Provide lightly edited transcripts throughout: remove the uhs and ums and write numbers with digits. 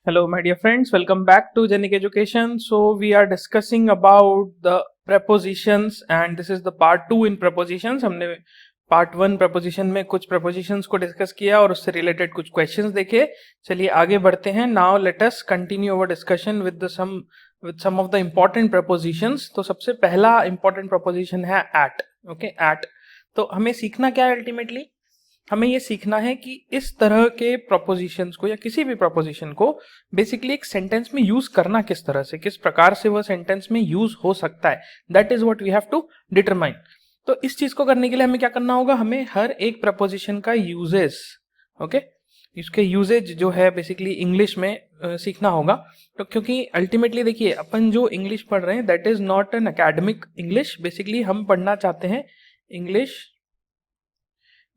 Hello, my dear friends. Welcome back to Genic Education. So we are discussing about the prepositions, and this is the part 2 in prepositions. हमने part 1 preposition में कुछ prepositions को discuss किया और उससे related कुछ questions देखे. चलिए आगे बढ़ते हैं. Now let us continue our discussion with some of the important prepositions. तो सबसे पहला important preposition है at. Okay, at. तो हमें सीखना क्या है ultimately? हमें ये सीखना है कि इस तरह के प्रोपोजिशंस को या किसी भी प्रोपोजिशन को बेसिकली एक सेंटेंस में यूज करना किस तरह से, किस प्रकार से वह सेंटेंस में यूज हो सकता है, that is what we have to determine. तो इस चीज को करने के लिए हमें क्या करना होगा, हमें हर एक प्रपोजिशन का यूजेस, ओके, इसके यूजेज जो है बेसिकली इंग्लिश में सीखना होगा. तो क्योंकि अल्टीमेटली देखिए अपन जो इंग्लिश पढ़ रहे हैं that is not an academic English. Basically हम पढ़ना चाहते हैं इंग्लिश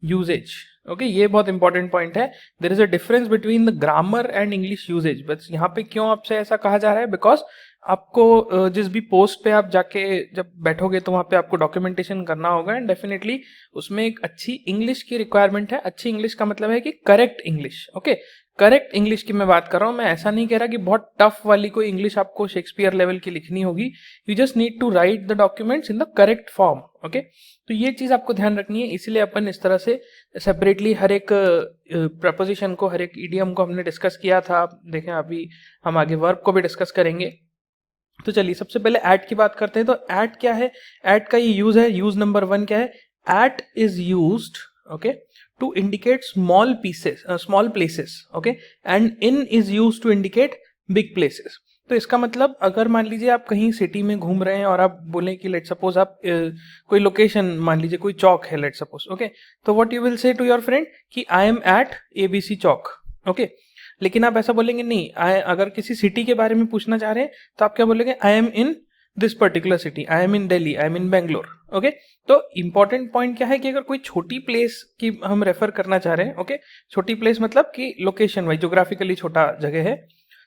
यूजेज. ओके, ये बहुत इंपॉर्टेंट पॉइंट है. There is a difference between the grammar and English usages. बस यहाँ पे क्यों आपसे ऐसा कहा जा रहा है, बिकॉज आपको जिस भी पोस्ट पे आप जाके जब बैठोगे तो वहाँ पे आपको डॉक्यूमेंटेशन करना होगा एंड डेफिनेटली उसमें एक अच्छी इंग्लिश की रिक्वायरमेंट है. अच्छी इंग्लिश का मतलब है कि correct English. Okay, correct English की मैं बात कर रहा हूँ. मैं ऐसा नहीं कह रहा कि बहुत टफ वाली कोई इंग्लिश आपको शेक्सपियर लेवल की लिखनी होगी. You just need to write the documents in the correct form. Okay, तो ये चीज आपको ध्यान रखनी है. इसलिए अपन इस तरह से सेपरेटली हर एक प्रपोजिशन को, हर एक इडियम को हमने डिस्कस किया था. देखें अभी हम आगे वर्ब को भी डिस्कस करेंगे. तो चलिए सबसे पहले एट की बात करते हैं. तो एट क्या है, एट का ये यूज है. यूज नंबर 1 क्या है, at is used okay to indicate small pieces, small places. Okay, and in is used to indicate big places. तो इसका मतलब अगर मान लीजिए आप कहीं सिटी में घूम रहे हैं और आप बोलें कि लेट सपोज आप कोई लोकेशन, मान लीजिए कोई चौक है लेट सपोज. ओके, तो what you will say to your friend कि आई एम एट एबीसी चौक. ओके, लेकिन आप ऐसा बोलेंगे नहीं. अगर किसी सिटी के बारे में पूछना चाह रहे हैं तो आप क्या बोलेंगे, I am in this particular city, I am in Delhi, I am in Bangalore. Okay, तो इंपॉर्टेंट पॉइंट क्या है कि अगर कोई छोटी प्लेस की हम रेफर करना चाह रहे हैं, ओके, छोटी प्लेस मतलब कि लोकेशन वाइज जोग्राफिकली छोटा जगह है,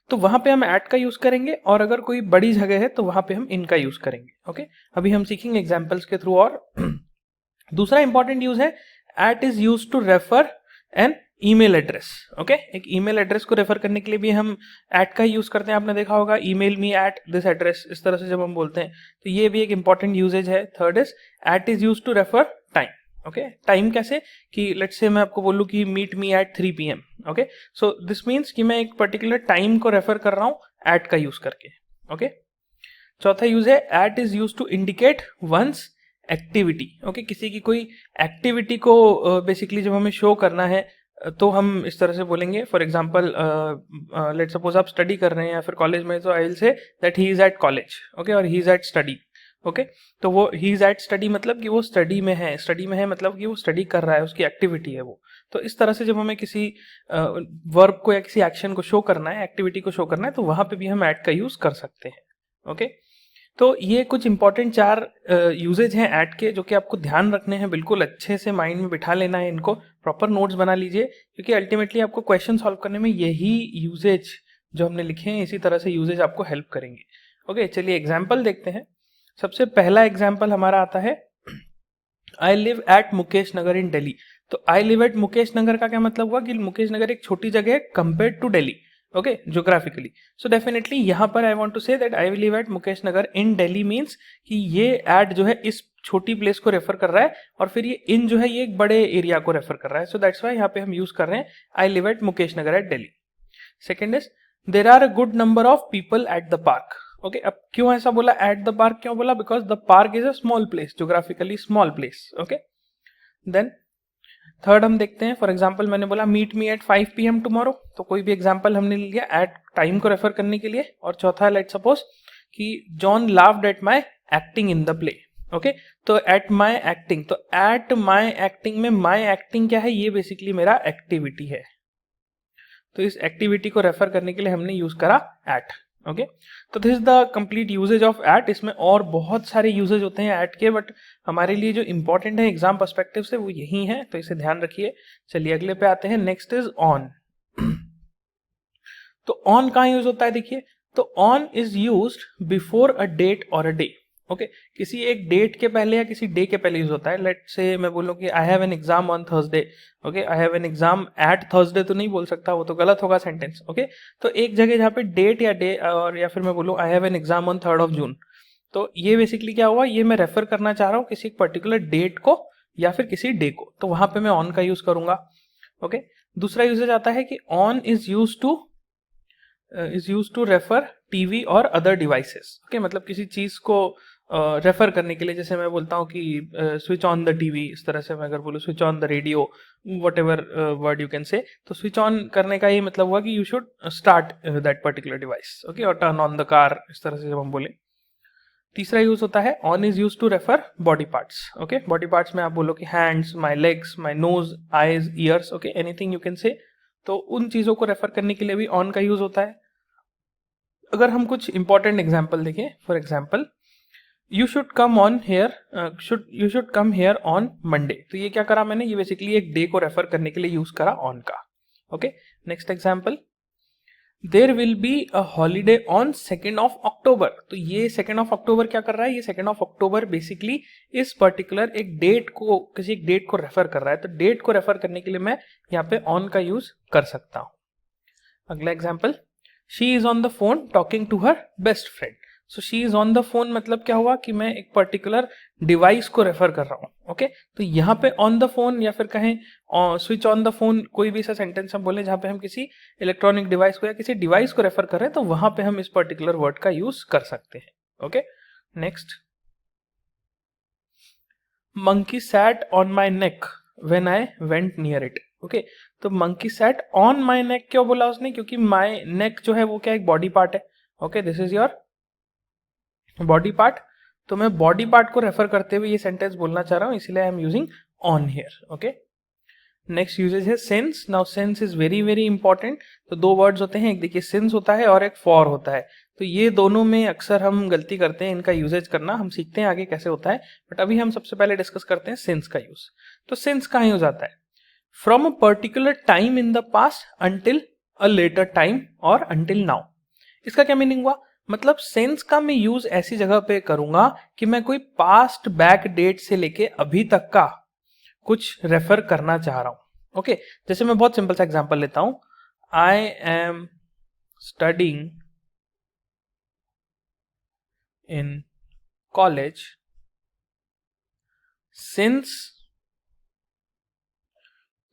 तो वहां पे हम एट का यूज करेंगे. और अगर कोई बड़ी जगह है तो वहां पे हम इन का यूज करेंगे. ओके, अभी हम सीखेंगे एग्जाम्पल्स के थ्रू. और दूसरा इंपॉर्टेंट यूज है, at is use to refer an email address. Okay, एक ईमेल एड्रेस को रेफर करने के लिए भी हम एट का यूज करते हैं. आपने देखा होगा email me at this address, इस तरह से जब हम बोलते हैं तो ये भी एक इंपॉर्टेंट यूजेज है. Third is at is use to refer time. Okay, time कैसे कि लेट्स से मैं आपको बोलूं कि meet me at 3 PM. Okay, so this means कि मैं एक पर्टिकुलर टाइम को रेफर कर रहा हूं एट का यूज करके. ओके, चौथा यूज है, at is use to indicate one's activity. Okay, किसी की कोई एक्टिविटी को बेसिकली जब हमें शो करना है तो हम इस तरह से बोलेंगे. फॉर एग्जाम्पल लेट सपोज आप स्टडी कर रहे हैं या फिर कॉलेज में, तो I will say that he is at college. Okay, और he is at study. Okay, तो वो ही इज एट स्टडी मतलब कि वो स्टडी में है. स्टडी में है मतलब कि वो स्टडी कर रहा है, उसकी एक्टिविटी है वो. तो इस तरह से जब हमें किसी वर्ब को या किसी एक्शन को शो करना है, एक्टिविटी को शो करना है, तो वहां पे भी हम एट का यूज कर सकते हैं. ओके, तो ये कुछ इंपॉर्टेंट 4 यूजेज हैं ऐट के, जो कि आपको ध्यान रखने हैं. बिल्कुल अच्छे से माइंड में बिठा लेना है इनको, प्रॉपर नोट्स बना लीजिए, क्योंकि अल्टीमेटली आपको क्वेश्चन सॉल्व करने में यही यूजेज जो हमने लिखे हैं, इसी तरह से यूजेज आपको हेल्प करेंगे. ओके, चलिए एग्जाम्पल देखते हैं. सबसे पहला एग्जाम्पल हमारा आता है, आई live at Mukesh Nagar in Delhi. तो आई लिव एट मुकेश नगर का क्या मतलब हुआ कि मुकेश नगर एक छोटी जगह है compare to Delhi. Okay, geographically. So definitely यहां पर I want to say that I live at Mukesh Nagar in Delhi means कि ये एट जो है इस छोटी प्लेस को रेफर कर रहा है, और फिर ये इन जो है ये एक बड़े एरिया को रेफर कर रहा है. सो दैट्स व्हाई यहाँ पे हम यूज कर रहे हैं I live at Mukesh Nagar at Delhi. Second is, there are a good number of people at the park. Okay, अब क्यों ऐसा बोला, एट द पार्क क्यों बोला, because the park is a small place, geographically small place. Okay, then third हम देखते हैं. For example मैंने बोला meet me at 5 PM tomorrow, तो कोई भी एग्जाम्पल हमने लिया एट टाइम को रेफर करने के लिए. और चौथा लेट सपोज कि John लाव्ड at my acting in the play. Okay, तो एट माई एक्टिंग, तो एट माई एक्टिंग में माई एक्टिंग क्या है, ये बेसिकली मेरा एक्टिविटी है. तो इस एक्टिविटी को रेफर करने के लिए हमने यूज करा एट. ओके, तो this is the complete usages of at. इसमें और बहुत सारे यूजेज होते हैं एट के, बट हमारे लिए जो इंपॉर्टेंट है एग्जाम पर्सपेक्टिव से वो यही है, तो इसे ध्यान रखिए. चलिए अगले पे आते हैं. Next is on. तो ऑन कहाँ यूज होता है, देखिए, तो on is used before a date और अ डे. ओके किसी एक डेट के पहले या किसी डे के पहले यूज होता है. लेट से मैं बोलूँ कि I have an exam on Thursday. Okay I have an exam at Thursday तो नहीं बोल सकता, वो तो गलत होगा सेंटेंस. ओके तो एक जगह जहाँ पे डेट या डे और या फिर मैं बोलूँ आई have an exam on 3rd of June, तो ये बेसिकली क्या हुआ, ये मैं रेफर करना चाह रहा हूँ किसी पर्टिकुलर डेट को या फिर किसी डे को, तो वहां पे मैं ऑन का यूज करूंगा. ओके दूसरा यूजेज आता है कि on is use to refer TV और अदर डिवाइसेस. ओके मतलब किसी चीज को रेफर करने के लिए, जैसे मैं बोलता हूँ कि स्विच ऑन द टीवी, इस तरह से मैं अगर बोलूँ switch on the radio, what ever word you can say, तो स्विच ऑन करने का ये मतलब हुआ कि you should start that particular device. Okay और टर्न ऑन द कार, इस तरह से जब हम बोले. तीसरा यूज होता है on is use to refer body parts. Okay body parts में आप बोलो कि hands, my legs, my nose, eyes, ears, okay anything you can say, तो उन चीजों को रेफर करने के लिए भी ऑन का यूज होता है. अगर हम कुछ इंपॉर्टेंट एग्जाम्पल देखें, for example you should come on here, you should come here on Monday, तो ये क्या करा मैंने, ये बेसिकली एक डे को रेफर करने के लिए यूज करा ऑन का. Okay next example, there will be a holiday on 2nd of October, तो ये 2nd of October क्या कर रहा है, ये 2nd of October बेसिकली इस पर्टिकुलर एक डेट को, किसी एक डेट को रेफर कर रहा है, तो डेट को रेफर करने के लिए मैं यहाँ पे ऑन का यूज कर सकता हूँ. अगला example, she is on the phone talking to her best friend. So she is on the phone मतलब क्या हुआ कि मैं एक पर्टिकुलर डिवाइस को रेफर कर रहा हूँ. ओके तो यहाँ पे ऑन द फोन या फिर कहें स्विच ऑन द फोन, कोई भी ऐसा सेंटेंस हम बोले जहाँ पे हम किसी इलेक्ट्रॉनिक डिवाइस को या किसी डिवाइस को रेफर कर रहे हैं, तो वहां पे हम इस पर्टिकुलर वर्ड का यूज कर सकते हैं. Okay next, monkey sat on my neck when I went near it. Okay तो मंकी सैट ऑन माई नेक क्यों बोला उसने, क्योंकि माई नेक जो है वो क्या एक बॉडी पार्ट है. Okay this is your body part, तो मैं बॉडी पार्ट को रेफर करते हुए ये सेंटेंस बोलना चाह रहा हूं, इसलिए I am using on here. Okay next usages है since. Now since is very very important. तो दो वर्ड्स होते हैं, एक देखिए सिंस होता है और एक फॉर होता है, तो ये दोनों में अक्सर हम गलती करते हैं इनका यूजेज करना, हम सीखते हैं आगे कैसे होता है, बट अभी हम सबसे पहले डिस्कस करते हैं सिंस का यूज. तो सिंस कहाँ यूज आता है, from a particular time in the past until a later time और अंटिल नाउ. इसका क्या मीनिंग हुआ, मतलब सेंस का मैं यूज ऐसी जगह पे करूंगा कि मैं कोई पास्ट बैक डेट से लेके अभी तक का कुछ रेफर करना चाह रहा हूं. ओके जैसे मैं बहुत सिंपल सा एग्जांपल लेता हूं, I am studying in college since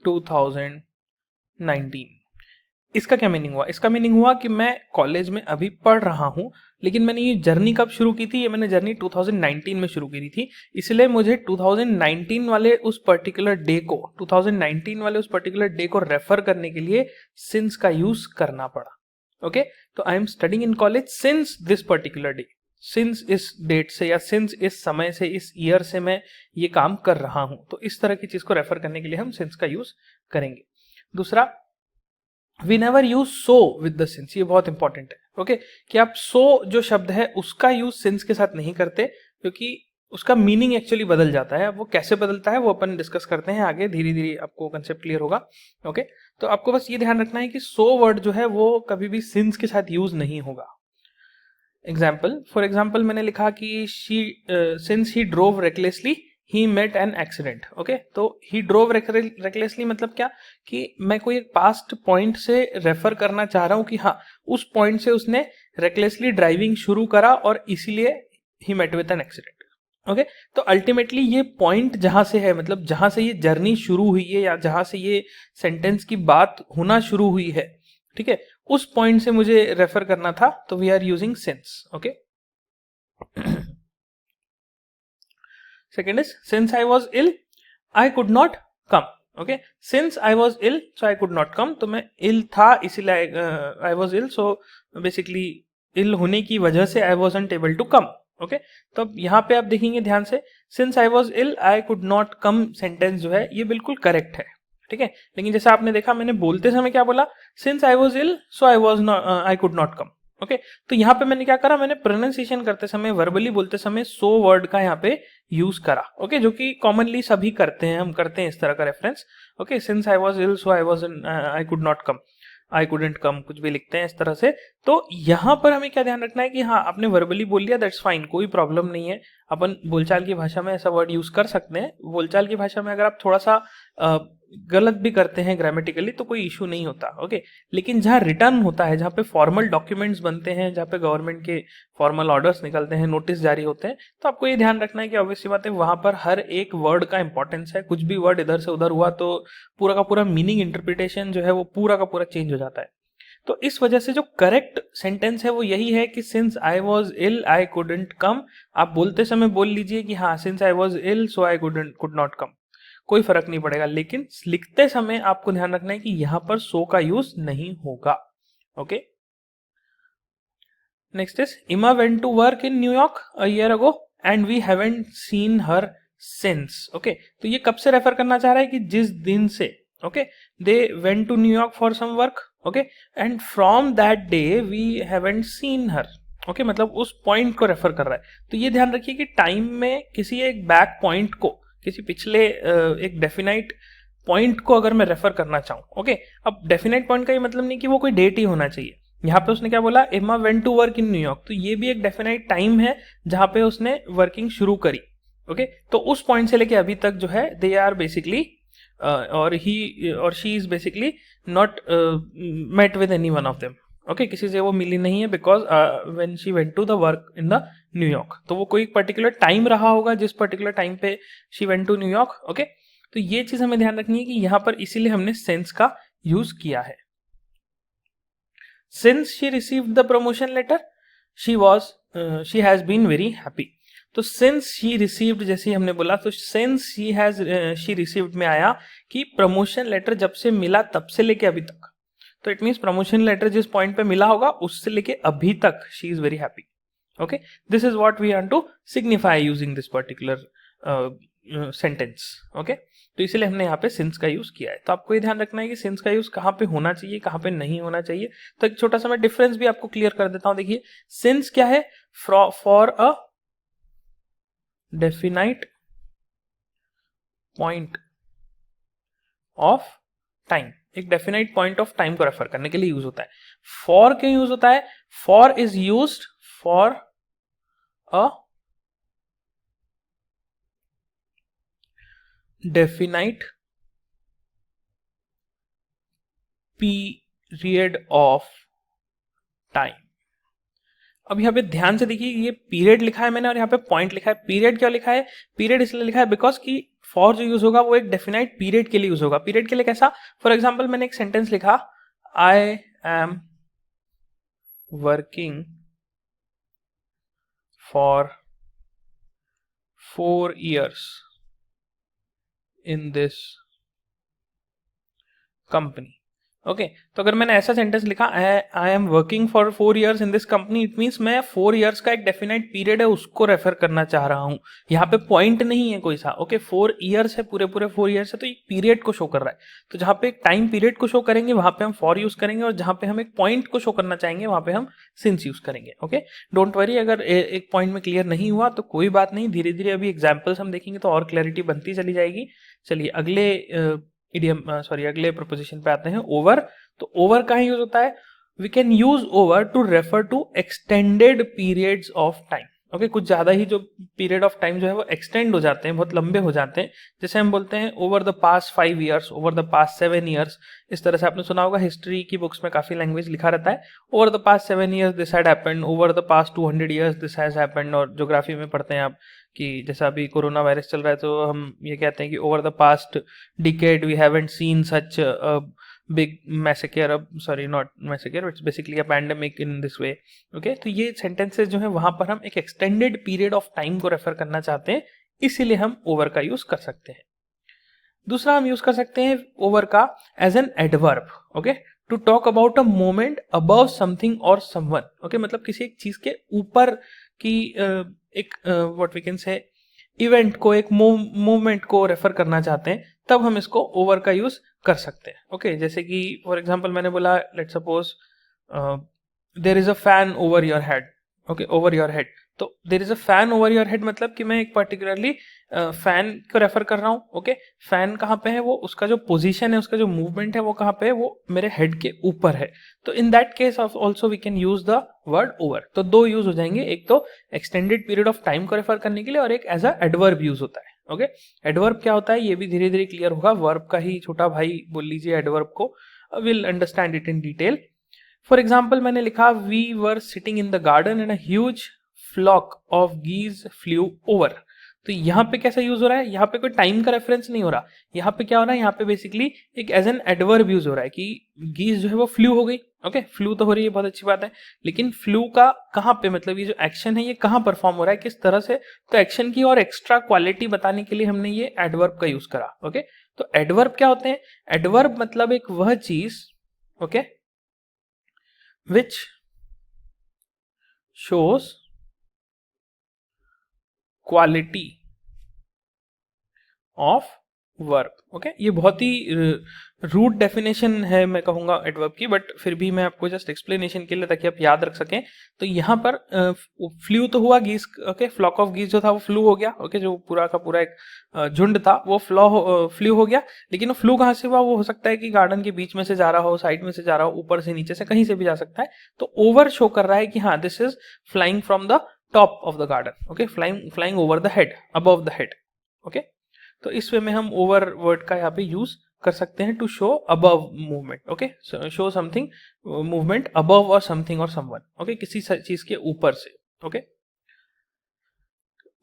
2019. इसका क्या मीनिंग हुआ, इसका मीनिंग हुआ कि मैं कॉलेज में अभी पढ़ रहा हूं, लेकिन मैंने ये जर्नी कब शुरू की थी, ये मैंने जर्नी 2019 में शुरू की थी, इसलिए मुझे 2019 वाले उस पर्टिकुलर डे को 2019 वाले उस पर्टिकुलर डे को रेफर करने के लिए सिंस का यूज करना पड़ा. ओके तो I am studying in college since this particular day, since इस डेट से या सिंस इस समय से, इस ईयर से मैं ये काम कर रहा हूं, तो इस तरह की चीज को रेफर करने के लिए हम सिंस का यूज करेंगे. दूसरा, we never use so with the since, ये बहुत इंपॉर्टेंट है. ओके कि आप सो जो शब्द है उसका यूज सिंस के साथ नहीं करते, क्योंकि उसका मीनिंग एक्चुअली बदल जाता है. वो कैसे बदलता है वो अपन डिस्कस करते हैं आगे, धीरे धीरे आपको कंसेप्ट क्लियर होगा. ओके तो आपको बस ये ध्यान रखना है कि सो वर्ड जो है वो कभी भी सिंस के साथ यूज नहीं होगा. एग्जाम्पल, फॉर एग्जाम्पल मैंने लिखा कि since he drove recklessly he met an accident. Okay तो ही ड्रोव रेकलेसली मतलब क्या, कि मैं कोई एक पास्ट पॉइंट से रेफर करना चाह रहा हूं कि हाँ उस पॉइंट से उसने रेकलेसली ड्राइविंग शुरू करा और इसीलिए he met with an accident. Okay तो अल्टीमेटली ये पॉइंट जहां से है, मतलब जहां से ये जर्नी शुरू हुई है या जहां से ये सेंटेंस की बात होना शुरू हुई है, ठीक है, उस पॉइंट से मुझे रेफर करना था, तो we are using since. Okay second is since I was ill I could not come. Okay since I was ill so I could not come, तो मैं इल था इसीलिए आई वॉज इल, सो बेसिकली इल होने की वजह से I wasn't able to come. Okay तो अब यहाँ पे आप देखेंगे ध्यान से, since I was ill I could not come sentence जो है ये बिल्कुल करेक्ट है, ठीक है, लेकिन जैसा आपने देखा मैंने बोलते समय क्या बोला, since I was ill so I could not come. Okay तो यहाँ पे मैंने क्या करा, मैंने प्रोनाउंसिएशन करते समय, वर्बली बोलते समय सो वर्ड का यहाँ पे यूज करा. ओके जो कि कॉमनली सभी करते हैं, हम करते हैं इस तरह का reference. Okay since I was ill so I could not come. I couldn't come, कुछ भी लिखते हैं इस तरह से। तो यहाँ पर हमें क्या ध्यान रखना है कि हाँ, आपने वर्बली बोल लिया, दैट्स फाइन, कोई प्रॉब्लम नहीं है। अपन बोलचाल की भाषा में ऐसा वर्ड यूज कर सकते हैं। बोलचाल की भाषा में अगर आप थोड़ा सा गलत भी करते हैं ग्रामेटिकली तो कोई इशू नहीं होता, ओके। लेकिन जहाँ रिटर्न होता है, जहाँ पे फॉर्मल डॉक्यूमेंट्स बनते हैं, जहाँ पे गवर्नमेंट के फॉर्मल ऑर्डर्स निकलते हैं, नोटिस जारी होते हैं, तो आपको ये ध्यान रखना है कि ऑब्वियसली बात है वहां पर हर एक वर्ड का इंपॉर्टेंस है। कुछ भी वर्ड इधर से उधर हुआ तो पूरा का पूरा मीनिंग, इंटरप्रिटेशन जो है वो पूरा का पूरा चेंज हो जाता है। तो इस वजह से जो करेक्ट सेंटेंस है वो यही है कि since I was ill I couldn't come. आप बोलते समय बोल लीजिए कि हाँ, since I was ill so I could not come, कोई फर्क नहीं पड़ेगा। लेकिन लिखते समय आपको ध्यान रखना है कि यहां पर सो का यूज नहीं होगा, okay. Next is Emma went to work in New York a year ago and we haven't seen her since, okay. तो ये कब से रेफर करना चाह रहा है कि जिस दिन से, okay, they went to New York for some work, okay, and from that day we haven't seen her, okay, मतलब उस पॉइंट को रेफर कर रहा है। तो ये ध्यान रखिए कि टाइम में किसी एक बैक पॉइंट को, किसी पिछले एक डेफिनाइट पॉइंट को अगर मैं रेफर करना चाहूँ, ओके। अब डेफिनाइट पॉइंट का ये मतलब नहीं कि वो कोई डेट ही होना चाहिए। यहाँ पे उसने क्या बोला, Emma went to work in New York, तो ये भी एक डेफिनाइट टाइम है जहां पे उसने वर्किंग शुरू करी, ओके। तो उस पॉइंट से लेके अभी तक जो है दे आर बेसिकली और ही और she is basically not met with any one of them, okay, किसी से वो मिली नहीं है because when she went to the work in the New York. तो वो कोई पर्टिकुलर टाइम रहा होगा जिस पर्टिकुलर टाइम पे she went to New York, okay. तो ये चीज हमें ध्यान रखनी है कि यहां पर इसीलिए हमने सिंस का यूज किया है। Since she received the promotion letter she has been very happy. तो सिंस शी रिसीव्ड जैसे ही हमने बोला, तो सिंस शी रिसीव्ड में आया कि प्रमोशन लेटर जब से मिला तब से लेके अभी तक। तो इट मीन्स प्रमोशन लेटर जिस पॉइंट पे मिला होगा उससे लेके अभी तक she is very happy, okay. This is what we want to signify using this particular sentence, okay. तो इसलिए हमने यहाँ पे सिंस का यूज किया है। तो आपको ये ध्यान रखना है कि सिंस का यूज कहाँ पे होना चाहिए, कहाँ पे नहीं होना चाहिए। तो एक छोटा सा मैं डिफरेंस भी आपको क्लियर कर देता हूं। देखिए, सिंस क्या है, for a definite point of time, एक डेफिनाइट पॉइंट ऑफ टाइम को रेफर करने के लिए यूज होता है। फॉर क्यों यूज होता है, for is used for a definite period of time. अब यहाँ पे ध्यान से देखिए, ये पीरियड लिखा है मैंने और यहाँ पे पॉइंट लिखा है। पीरियड क्यों लिखा है, पीरियड इसलिए लिखा है बिकॉज कि फॉर जो यूज होगा वो एक डेफिनाइट पीरियड के लिए यूज होगा। पीरियड के लिए कैसा, फॉर एग्जाम्पल मैंने एक सेंटेंस लिखा, I am working for 4 years in this company, okay. तो अगर मैंने ऐसा सेंटेंस लिखा, I am working for 4 years in this company, it means मैं 4 years का एक डेफिनाइट पीरियड है उसको रेफर करना चाह रहा हूं। यहाँ पे पॉइंट नहीं है कोई सा, ओके। 4 years है, पूरे 4 years है, तो एक पीरियड को शो कर रहा है। तो जहां पे एक टाइम पीरियड को शो करेंगे वहां पे हम फॉर यूज करेंगे, और जहां पे हम एक पॉइंट को शो करना चाहेंगे वहां पे हम सिंस यूज करेंगे, ओके। डोंट वरी, अगर एक पॉइंट में क्लियर नहीं हुआ तो कोई बात नहीं, धीरे धीरे अभी एग्जाम्पल्स हम देखेंगे तो और क्लैरिटी बनती चली जाएगी। चलिए अगले अगले प्रोपोजिशन पे आते हैं, ओवर। तो ओवर कहाँ यूज होता है, we can use over to refer to extended periods of time, okay. कुछ ज्यादा ही जो पीरियड ऑफ टाइम जो है वो एक्सटेंड हो जाते हैं, बहुत लंबे हो जाते हैं। जैसे हम बोलते हैं over the past 5 years, over the past 7 years। इस तरह से आपने सुना होगा, हिस्ट्री की बुक्स में काफी लैंग्वेज लिखा रहता है, over the past 7 years this had happened, over the past 200 years this has happened. और ज्योग्राफी में पढ़ते हैं आप कि जैसा अभी कोरोना वायरस चल रहा है तो हम ये कहते हैं कि over the past decade we haven't seen such big massacre, sorry not massacre, it's basically a pandemic in this way, okay। तो ये sentences जो है वहां पर हम एक extended period of time को रेफर करना चाहते हैं, इसीलिए हम over का यूज कर सकते हैं। दूसरा हम यूज कर सकते हैं over का as an adverb, okay, to talk about a moment above something or someone, okay। मतलब किसी एक चीज के ऊपर की एक what we can say event को, एक मूवमेंट को रेफर करना चाहते हैं, तब हम इसको ओवर का यूज कर सकते हैं, ओके। जैसे कि फॉर एग्जांपल मैंने बोला, let suppose there is a fan over your head, okay, over your head. तो there is a fan over your head मतलब कि मैं एक पर्टिकुलरली फैन को रेफर कर रहा हूँ. ओके, फैन कहाँ पे है, वो उसका जो पोजीशन है, उसका जो मूवमेंट है वो कहाँ पे है, वो मेरे हेड के ऊपर है. तो in that case also we can use the word over. तो दो यूज हो जाएंगे, एक तो एक्सटेंडेड पीरियड ऑफ टाइम को रेफर करने के लिए और एक एज अ एडवर्ब यूज होता है. ओके, एडवर्ब क्या होता है ये भी धीरे धीरे क्लियर होगा. वर्ब का ही छोटा भाई बोल लीजिए एडवर्ब को. Will understand it in detail. For example मैंने लिखा we were sitting in the garden and a huge flock of geese flew over. तो यहाँ पे कैसा यूज हो रहा है, यहाँ पे कोई टाइम का रेफरेंस नहीं हो रहा. यहाँ पे क्या हो रहा है, यहाँ पे बेसिकली एक एज एन एडवर्ब यूज हो रहा है कि गीज जो है वो फ्लू हो गई. ओके, फ्लू तो हो रही है, बहुत अच्छी बात है, लेकिन फ्लू का कहाँ पे, मतलब ये जो एक्शन है ये कहाँ परफॉर्म हो रहा है, किस तरह से. तो एक्शन की और एक्स्ट्रा क्वालिटी बताने के लिए हमने ये एडवर्ब का यूज करा. ओके, तो एडवर्ब क्या होते हैं, एडवर्ब मतलब एक वह चीज, okay, which shows quality of verb. Okay, ये बहुत ही रूट डेफिनेशन है मैं कहूंगा एडवर्ब की, बट फिर भी मैं आपको जस्ट एक्सप्लेनेशन के लिए ताकि आप याद रख सकें. तो यहाँ पर फ्लू तो हुआ गीज. ओके, फ्लॉक ऑफ गीज जो था वो फ्लू हो गया. ओके, जो पूरा का पूरा एक झुंड था वो फ्लू हो गया. लेकिन वो फ्लू कहाँ से हुआ, वो हो सकता है कि गार्डन के बीच में से जा रहा हो, साइड में से जा रहा हो, ऊपर से नीचे से कहीं से भी जा सकता है. तो ओवर शो कर रहा है कि हाँ this is flying from the top of the garden. Okay, flying over the head, above the head. Okay, तो इस वे में हम ओवर वर्ड का यहाँ पे यूज कर सकते हैं to show above movement. Okay, show something movement above और समथिंग और समवन. ओके, किसी चीज के ऊपर से. ओके,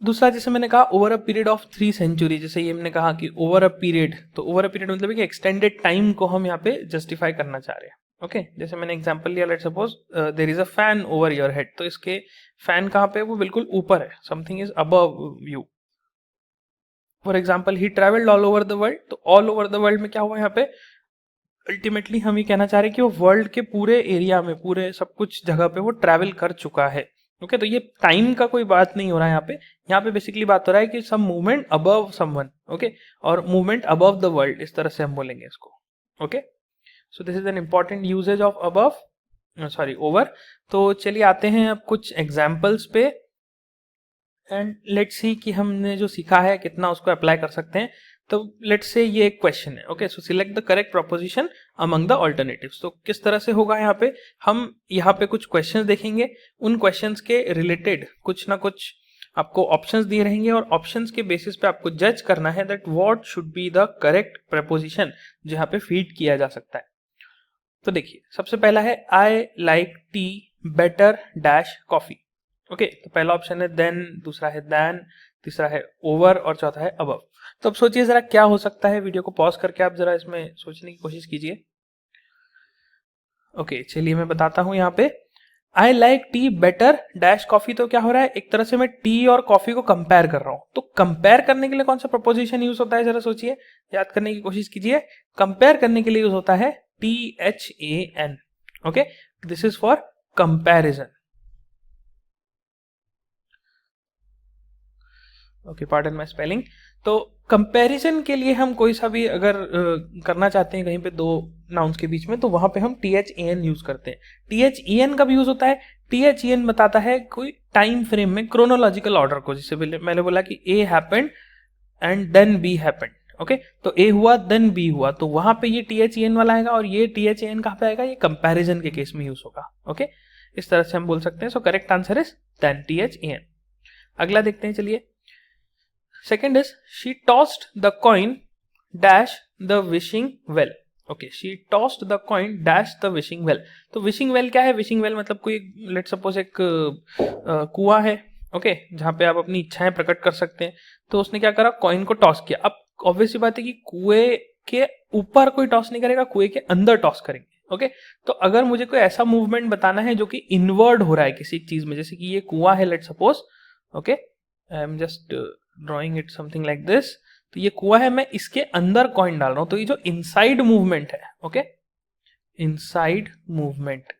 दूसरा जैसे मैंने कहा over a period of 3 century, जैसे ये हमने कहा कि ओवर अ पीरियड, तो ओवर अ पीरियड मतलब कि एक्सटेंडेड टाइम को हम यहाँ पे जस्टिफाई करना चाह रहे हैं. ओके, जैसे मैंने एग्जांपल लिया, let suppose there is a fan over your head. तो इसके फैन कहाँ पे, वो बिल्कुल ऊपर है, something is above you. For example he travelled all over the world. तो ऑल ओवर द वर्ल्ड में क्या हुआ यहाँ पे, अल्टीमेटली हम ये कहना चाह रहे हैं कि वो वर्ल्ड के पूरे एरिया में, पूरे सब कुछ जगह पे वो ट्रैवल कर चुका है. ओके, तो ये टाइम का कोई बात नहीं हो रहा है यहाँ पे. यहाँ पे बेसिकली बात हो रहा है कि some movement above someone. Okay, और मूवमेंट अबव द वर्ल्ड, इस तरह से हम बोलेंगे इसको. Okay, so this is an important usage of above, sorry over. तो चलिए आते हैं अब कुछ एग्जाम्पल्स पे एंड लेट्स सी कि हमने जो सीखा है कितना उसको अप्लाई कर सकते हैं. तो लेट्स से ये एक क्वेश्चन है. Okay, so select the correct proposition among the alternatives. तो किस तरह से होगा यहाँ पे, हम यहाँ पे कुछ क्वेश्चंस देखेंगे, उन क्वेश्चंस के रिलेटेड कुछ ना कुछ आपको ऑप्शंस दिए रहेंगे और ऑप्शंस के बेसिस पे आपको जज करना है that what should be the correct preposition जो यहाँ पे फीड किया जा सकता है. तो देखिए सबसे पहला है I like T better dash coffee. Okay, तो पहला ऑप्शन है देन, दूसरा है देन, तीसरा है ओवर और चौथा है अबव. तो अब सोचिए जरा क्या हो सकता है, वीडियो को पॉज करके आप जरा इसमें सोचने की कोशिश कीजिए. ओके, चलिए मैं बताता हूं. यहाँ पे I like T better dash coffee, तो क्या हो रहा है, एक तरह से मैं टी और कॉफी को कंपेयर कर रहा हूं. तो कंपेयर करने के लिए कौन सा प्रपोजिशन यूज होता है, जरा सोचिए, याद करने की कोशिश कीजिए. कंपेयर करने के लिए यूज होता है THAN. Okay, this is for comparison. Okay, pardon my spelling. तो कंपैरिजन के लिए हम कोई सा भी अगर करना चाहते हैं कहीं पे दो नाउन्स के बीच में, तो वहां पे हम THAN यूज करते हैं. THAN कब यूज होता है, THAN बताता है कोई टाइम फ्रेम में क्रोनोलॉजिकल ऑर्डर को. जैसे मैंने बोला कि A happened and then B happened. Okay, तो A हुआ देन B हुआ, तो वहां पे ये THAN वाला आएगा. और ये THAN कहाँ पे आएगा, ये कंपैरिजन के केस में यूज होगा. ओके, इस तरह से हम बोल सकते हैं. So correct answer is then THAN. अगला देखते हैं, चलिए. Second is she tossed the coin dash the wishing well. Okay, she tossed the coin dash the wishing well. तो wishing well क्या है, wishing well मतलब कोई let's suppose एक कुआं है. ओके, जहाँ पे आप अपनी इच्छाएं प्रकट कर सकते हैं. तो उसने क्या करा, कॉइन को टॉस किया. अब ऑब्वियस बात है कि कुएं के ऊपर कोई टॉस नहीं करेगा, कुएं के अंदर टॉस करेंगे. ओके, तो अगर मुझे कोई ऐसा मूवमेंट बताना है जो कि इनवर्ड हो रहा है किसी चीज में, जैसे कि ये कुआं है let suppose. Okay, I am just drawing it something like this. तो ये कुआं है, मैं इसके अंदर कॉइन डाल रहा हूं. तो ये जो इनसाइड मूवमेंट है, ओके, इनसाइड मूवमेंट,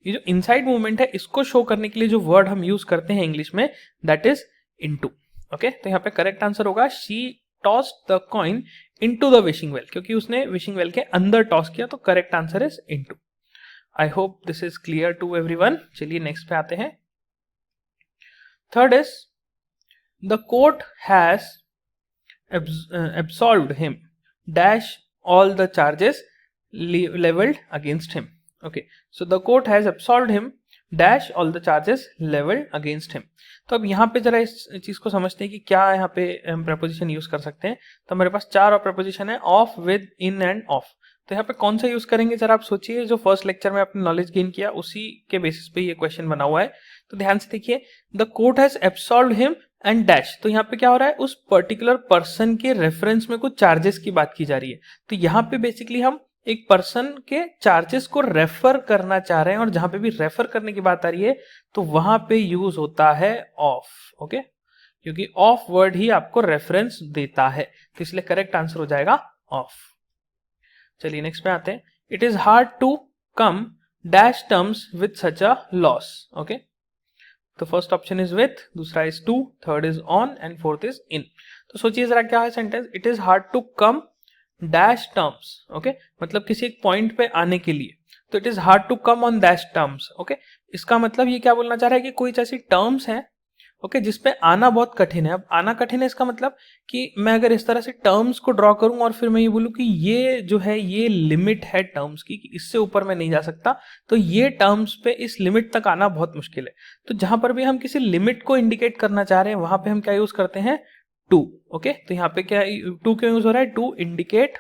ये जो इनसाइड मूवमेंट है इसको शो करने के लिए जो वर्ड हम यूज करते हैं इंग्लिश में, दैट इज इनटू. ओके, तो यहाँ पे करेक्ट आंसर होगा she tossed the coin into the wishing well, क्योंकि उसने विशिंग वेल के अंदर टॉस किया. तो correct answer is into. I hope this is clear to everyone. चलिए नेक्स्ट पे आते हैं. Third is the court has absolved him dash all the charges leveled against him. Okay, so the court has absolved him dash all the charges leveled against him. तो अब यहाँ पे जरा इस चीज को समझते हैं कि क्या यहाँ पे हम प्रपोजिशन यूज कर सकते हैं. तो हमारे पास 4 प्रपोजिशन है, of, with, in end of. तो यहाँ पे कौन सा यूज करेंगे जरा आप सोचिए. जो फर्स्ट लेक्चर में आपने नॉलेज गेन किया उसी के बेसिस पे ये क्वेश्चन बना हुआ है. तो ध्यान से देखिए, the court has absolved him and dash. तो यहाँ पे क्या हो रहा है, उस पर्टिकुलर पर्सन के रेफरेंस में कुछ चार्जेस की बात की जा रही है. तो यहाँ पे बेसिकली हम एक पर्सन के चार्जेस को रेफर करना चाह रहे हैं, और जहां पे भी रेफर करने की बात आ रही है तो वहां पे यूज होता है ऑफ. ओके, क्योंकि ऑफ वर्ड ही आपको रेफरेंस देता है, तो इसलिए करेक्ट आंसर हो जाएगा ऑफ. चलिए नेक्स्ट पे आते हैं. It is hard to come dash terms with such a loss. Okay, तो फर्स्ट ऑप्शन इज विथ, दूसरा is to, third is on and fourth is in. तो सोचिए जरा क्या है sentence. It is hard to come dash terms. Okay, मतलब किसी एक पॉइंट पे आने के लिए. तो it is hard to come on dash terms. Okay, इसका मतलब ये क्या बोलना चाह रहा है कि कोई ऐसी टर्म्स हैं ओके जिसपे आना बहुत कठिन है. अब आना कठिन है इसका मतलब कि मैं अगर इस तरह से टर्म्स को ड्रॉ करूं और फिर मैं ये बोलूं कि ये जो है ये लिमिट है टर्म्स की, कि इससे ऊपर मैं नहीं जा सकता, तो ये टर्म्स पे इस लिमिट तक आना बहुत मुश्किल है. तो जहां पर भी हम किसी लिमिट को इंडिकेट करना चाह रहे हैं वहां पे हम क्या यूज करते हैं, टू. ओके, तो यहाँ पे क्या टू क्यों यूज हो रहा है, to indicate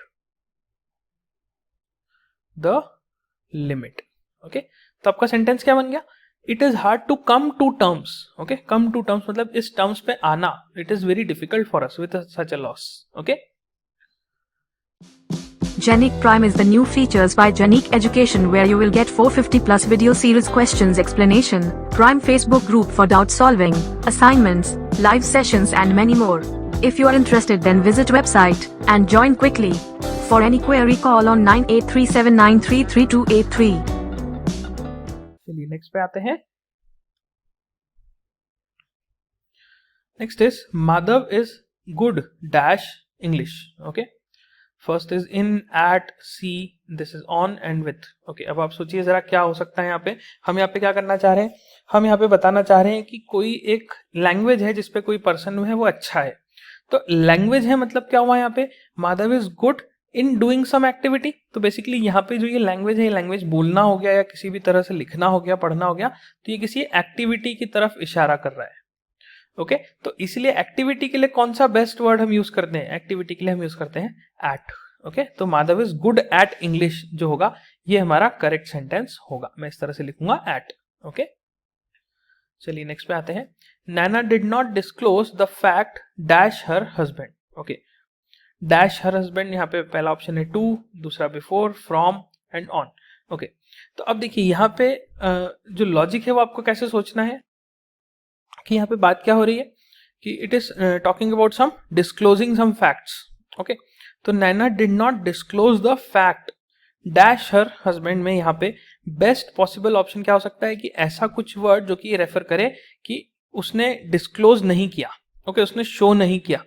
the limit. Okay, तो आपका सेंटेंस क्या बन गया, it is hard to come to terms. Okay, come to terms मतलब इस टर्म्स पे आना, it is very difficult for us with such a loss. Okay, Genic Prime is the new features by Genic Education where you will get 450 plus video series questions explanation, Prime Facebook group for doubt solving, assignments, live sessions and many more. If you are interested then visit website and join quickly. For any query call on 9837933283. चलिए next पे आते हैं. Next is Madhav is good dash English. Okay, first is in, at, C, this is on and with. Okay, अब आप सोचिए जरा क्या हो सकता है यहाँ पे. हम यहाँ पे क्या करना चाह रहे हैं, हम यहाँ पे बताना चाह रहे हैं कि कोई एक लैंग्वेज है जिसपे कोई पर्सन है वो अच्छा है. तो लैंग्वेज है मतलब क्या हुआ यहाँ पे, Madhav is good in doing some activity. तो बेसिकली यहाँ पे जो ये लैंग्वेज है, ये लैंग्वेज बोलना हो गया या किसी भी तरह से लिखना हो गया, पढ़ना हो गया, तो ये किसी एक्टिविटी की तरफ इशारा कर रहा है. ओके, तो इसलिए एक्टिविटी के लिए कौन सा बेस्ट वर्ड हम यूज करते हैं, एक्टिविटी के लिए हम यूज करते हैं एट. ओके, तो Madhav is good at English जो होगा ये हमारा करेक्ट सेंटेंस होगा. मैं इस तरह से लिखूंगा एट. ओके, चलिए नेक्स्ट पे आते हैं. Naina did not disclose the fact dash her husband. Okay, dash her husband, यहाँ पे पहला ऑप्शन है टू, दूसरा before, from and on. Okay, तो अब देखिए यहाँ पे जो लॉजिक है वो आपको कैसे सोचना है कि यहाँ पे बात क्या हो रही है कि it is talking about some disclosing some facts. Okay, तो Naina did not disclose the fact dash her husband में यहाँ पे बेस्ट पॉसिबल ऑप्शन क्या हो सकता है कि ऐसा कुछ वर्ड जो कि रेफर करे कि उसने डिस्क्लोज नहीं किया. ओके, उसने शो नहीं किया.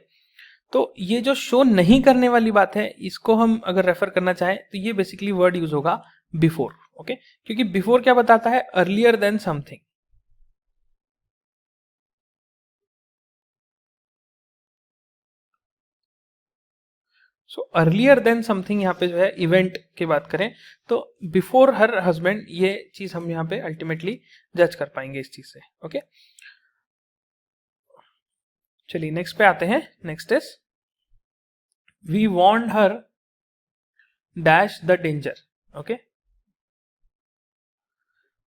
तो ये जो शो नहीं करने वाली बात है इसको हम अगर रेफर करना चाहें तो ये बेसिकली वर्ड यूज होगा बिफोर. ओके, क्योंकि बिफोर क्या बताता है, earlier then something. So earlier then something यहाँ पे जो है इवेंट की बात करें तो बिफोर हर हस्बैंड, ये चीज हम यहाँ पे अल्टीमेटली जज कर पाएंगे इस चीज से. ओके, चलिए नेक्स्ट पे आते हैं. Next is we warned her dash the danger. Okay,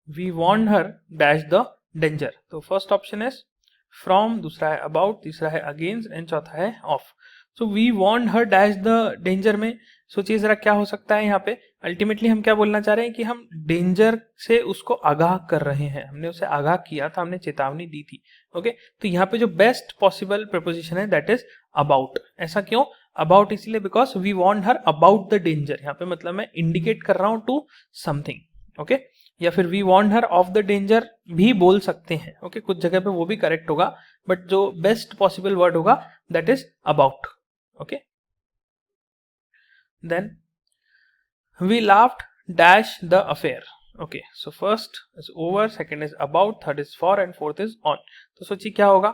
we warned her dash the danger. तो फर्स्ट ऑप्शन इज फ्रॉम, दूसरा है अबाउट, तीसरा है अगेंस्ट एंड चौथा है of. So we warned her dash the danger में सोचिए जरा क्या हो सकता है यहाँ पे. अल्टीमेटली हम क्या बोलना चाह रहे हैं कि हम डेंजर से उसको आगाह कर रहे हैं, हमने उसे आगाह किया था, हमने चेतावनी दी थी. ओके, तो यहाँ पे जो बेस्ट पॉसिबल प्रपोजिशन है दैट इज अबाउट. ऐसा क्यों, अबाउट इसलिए because we want her about the danger. यहाँ पे मतलब मैं इंडिकेट कर रहा हूं टू समथिंग. ओके, या फिर we want her of the danger भी बोल सकते हैं. ओके, कुछ जगह पे वो भी करेक्ट होगा, बट जो बेस्ट पॉसिबल वर्ड होगा that is about. Okay, then we laughed dash the affair. Okay, so first is over, second is about, third is for and fourth is on. तो सोचिए क्या होगा।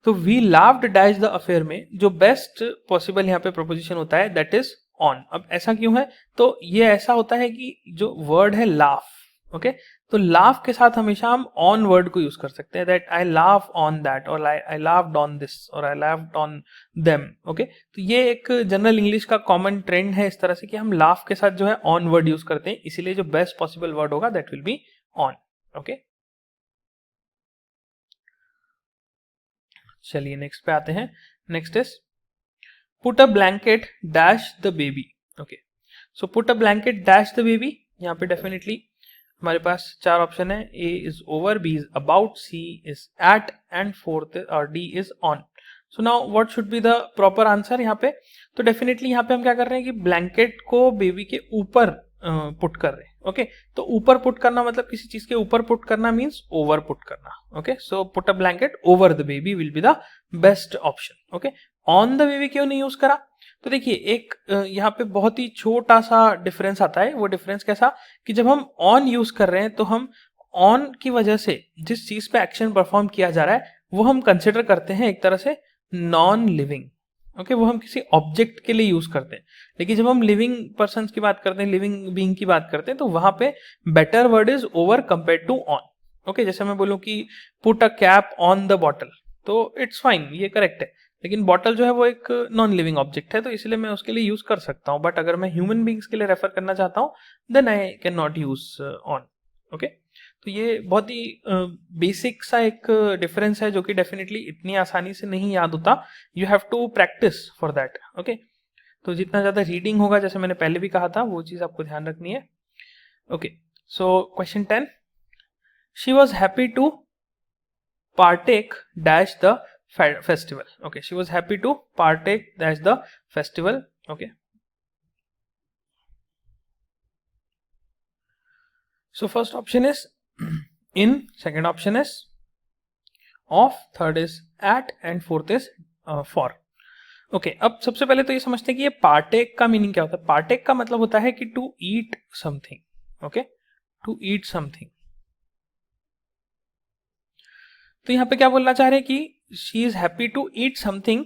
तो we laughed dash the affair में जो best possible यहाँ पे proposition होता है दैट इज ऑन। अब ऐसा क्यों है? तो ये ऐसा होता है कि जो वर्ड है लाफ, ओके, तो लाफ के साथ हमेशा हम ऑन वर्ड को यूज कर सकते हैं, that I laugh on that, और आई लाफ्ड ऑन दिस, और आई लाफ्ड ऑन देम। ओके, तो ये एक जनरल इंग्लिश का कॉमन ट्रेंड है इस तरह से कि हम लाफ के साथ जो है ऑन वर्ड यूज करते हैं, इसीलिए जो बेस्ट पॉसिबल वर्ड होगा that will be on. Okay, चलिए नेक्स्ट पे आते हैं। Next is put a blanket dash the baby. Okay, so put a blanket dash the baby, यहाँ पे डेफिनेटली हमारे पास चार ऑप्शन है। A is over, B is about, C is at and fourth और D is on. So now what should be the proper answer यहाँ पे? तो डेफिनेटली यहाँ पे हम क्या कर रहे हैं कि ब्लैंकेट को बेबी के ऊपर पुट कर रहे हैं। ओके, तो ऊपर पुट करना मतलब किसी चीज के ऊपर पुट करना मीन्स ओवर पुट करना। Okay, so put a blanket over the baby will be the best option. Okay, on the baby क्यों नहीं यूज करा? तो देखिए एक यहाँ पे बहुत ही छोटा सा डिफरेंस आता है। वो डिफरेंस कैसा कि जब हम ऑन यूज कर रहे हैं तो हम ऑन की वजह से जिस चीज पे एक्शन परफॉर्म किया जा रहा है वो हम कंसिडर करते हैं एक तरह से नॉन लिविंग। ओके, वो हम किसी ऑब्जेक्ट के लिए यूज करते हैं। लेकिन जब हम लिविंग पर्सन की बात करते हैं, लिविंग बीइंग की बात करते हैं, तो वहां पे better word is over compare to on. Okay, जैसे मैं बोलूं कि put a cap on the bottle, तो इट्स फाइन, ये करेक्ट है। लेकिन बॉटल जो है वो एक नॉन लिविंग ऑब्जेक्ट है, तो इसलिए मैं उसके लिए यूज कर सकता हूँ। बट अगर मैं ह्यूमन बींग्स के लिए रेफर करना चाहता हूँ then I can not use on. Okay, तो ये बहुत ही बेसिक सा एक डिफरेंस है जो कि डेफिनेटली इतनी आसानी से नहीं याद होता। You have to practise for that. Okay, तो जितना ज्यादा रीडिंग होगा, जैसे मैंने पहले भी कहा था, वो चीज आपको ध्यान रखनी है। Okay, so question 10, she was happy to partake dash the festival. Okay, she was happy to partake dash the festival. Okay, so first option is in, second option is of, third is at and fourth is for. Okay, अब सबसे पहले तो ये समझते हैं कि ये partake का मीनिंग क्या होता है। पार्टेक का मतलब होता है कि to eat something. Okay, to eat something. तो यहाँ पे क्या बोलना चाह रहे हैं कि she is happy to eat something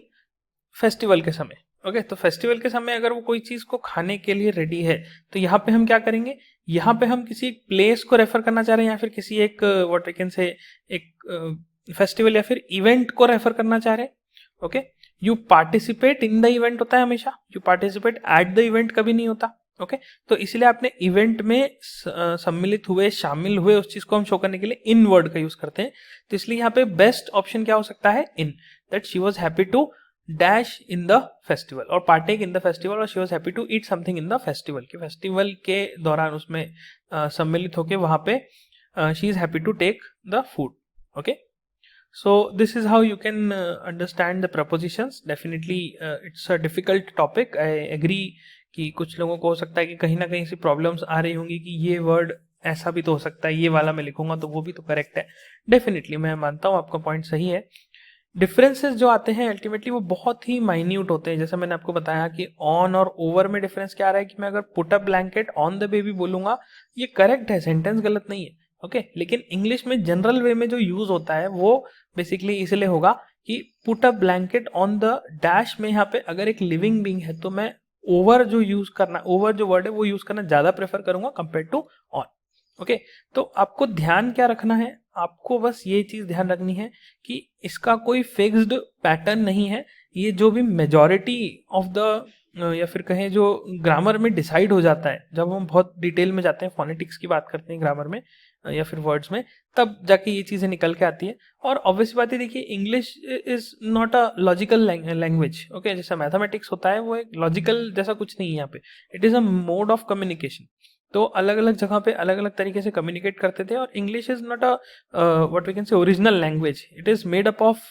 festival के समय। ओके, तो फेस्टिवल के समय अगर वो कोई चीज को खाने के लिए रेडी है तो यहाँ पे हम क्या करेंगे, यहाँ पे हम किसी एक प्लेस को रेफर करना चाह रहे हैं या फिर किसी एक व्हाट वी कैन से एक फेस्टिवल या फिर इवेंट को रेफर करना चाह रहे हैं। Okay, you participate in the event होता है हमेशा, you participate at the event कभी नहीं होता। ओके, तो इसलिए आपने इवेंट में सम्मिलित हुए, शामिल हुए, उस चीज को हम शो करने के लिए इन वर्ड का यूज करते हैं। तो इसलिए यहाँ पे बेस्ट ऑप्शन क्या हो सकता है, in, that she was happy to dash in the festival और पार्टेक इन द फेस्टिवल, और she was happy to eat something in the festival, के फेस्टिवल के दौरान उसमें सम्मिलित होके वहां पे she is happy to take the food. Okay, so this is how you can understand the prepositions. Definitely it's a difficult topic. I agree कि कुछ लोगों को हो सकता है कि कहीं ना कहीं से प्रॉब्लम्स आ रही होंगी कि ये वर्ड ऐसा भी तो हो सकता है, ये वाला मैं लिखूंगा तो वो भी तो करेक्ट है। डेफिनेटली मैं मानता हूँ आपका पॉइंट सही है। डिफरेंसेस जो आते हैं अल्टीमेटली वो बहुत ही माइन्यूट होते हैं। जैसे मैंने आपको बताया कि ऑन और ओवर में डिफरेंस क्या आ रहा है कि मैं अगर put a blanket on the baby बोलूंगा ये करेक्ट है, सेंटेंस गलत नहीं है। ओके, लेकिन इंग्लिश में जनरल वे में जो यूज होता है वो बेसिकली इसलिए होगा कि put a blanket on the dash में यहाँ पे अगर एक लिविंग बीइंग है तो मैं ओवर जो यूज करना, ओवर जो वर्ड है वो यूज करना ज्यादा प्रेफर करूंगा कंपेयर टू ऑन। ओके, तो आपको ध्यान क्या रखना है, आपको बस ये चीज ध्यान रखनी है कि इसका कोई फिक्स्ड पैटर्न नहीं है। ये जो भी मेजॉरिटी ऑफ द या फिर कहें जो ग्रामर में डिसाइड हो जाता है, जब हम बहुत डिटेल में जाते हैं, फोनेटिक्स की बात करते हैं ग्रामर में या फिर वर्ड्स में, तब जाके ये चीजें निकल के आती है। और ऑब्वियस बात है, देखिए English is not a logical language. Okay, जैसा मैथमेटिक्स होता है वो एक लॉजिकल जैसा कुछ नहीं है यहाँ पे, it is a mode of communication. तो अलग अलग जगह पे अलग अलग तरीके से कम्युनिकेट करते थे। और English is not a what we can say original language, it is made up of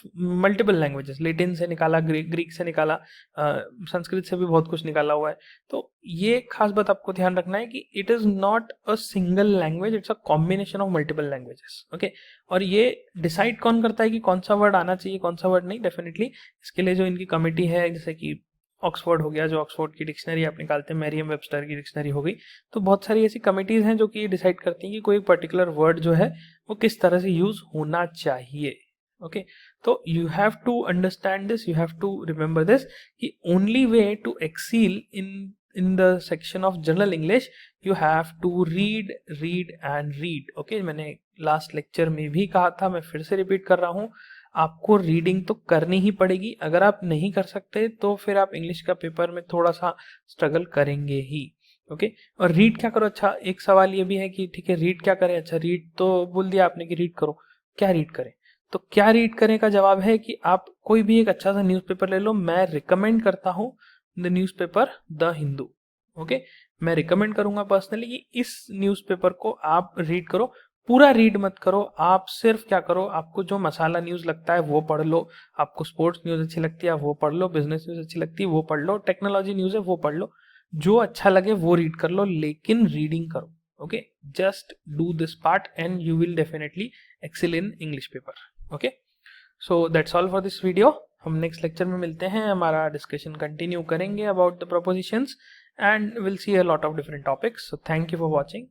multiple languages. Latin से निकाला, ग्रीक से निकाला, संस्कृत से भी बहुत कुछ निकाला हुआ है। तो ये खास बात आपको ध्यान रखना है कि it is not a single language, it's a combination of multiple languages. Okay, और ये डिसाइड कौन करता है कि कौन सा वर्ड आना चाहिए, कौन सा वर्ड नहीं? डेफिनेटली इसके लिए जो इनकी कमिटी है, जैसे कि ऑक्सफोर्ड हो गया, जो ऑक्सफोर्ड की डिक्शनरी आप निकालते हैं, मैरियम वेबस्टर की डिक्शनरी हो गई। तो बहुत सारी ऐसी कमिटीज़ हैं जो कि डिसाइड करती हैं कि कोई पर्टिकुलर वर्ड जो है वो किस तरह से यूज़ होना चाहिए। ओके, तो you have to understand this, you have to remember this कि only way to excel in the section of general English you have to read and read। Okay, मैंने लास्ट लेक्चर में भी कहा था, मैं फिर से रिपीट कर रहा हूँ, आपको रीडिंग तो करनी ही पड़ेगी। अगर आप नहीं कर सकते तो फिर आप इंग्लिश का पेपर में थोड़ा सा स्ट्रगल करेंगे ही। ओके, और रीड क्या करो? अच्छा, एक सवाल ये भी है कि ठीक है, रीड क्या करें? अच्छा, रीड तो बोल दिया आपने कि रीड करो, क्या रीड करें? तो क्या रीड करें का जवाब है कि आप कोई भी एक अच्छा सा न्यूज़पेपर ले लो। मैं रिकमेंड करता हूँ the newspaper the Hindu. Okay, मैं रिकमेंड करूंगा पर्सनली कि इस न्यूज़पेपर को आप रीड करो। पूरा रीड मत करो, आप सिर्फ क्या करो, आपको जो मसाला न्यूज़ लगता है वो पढ़ लो, आपको स्पोर्ट्स न्यूज़ अच्छी लगती है वो पढ़ लो, बिजनेस न्यूज़ अच्छी लगती है वो पढ़ लो, टेक्नोलॉजी न्यूज़ है वो पढ़ लो, जो अच्छा लगे वो रीड कर लो, लेकिन रीडिंग करो। Okay, just do this part and you will definitely excel in English paper. Okay, so that's all for this video. हम नेक्स्ट लेक्चर में मिलते हैं, हमारा डिस्कशन कंटिन्यू करेंगे about the propositions and we'll see a lot of different topics. So thank you for watching.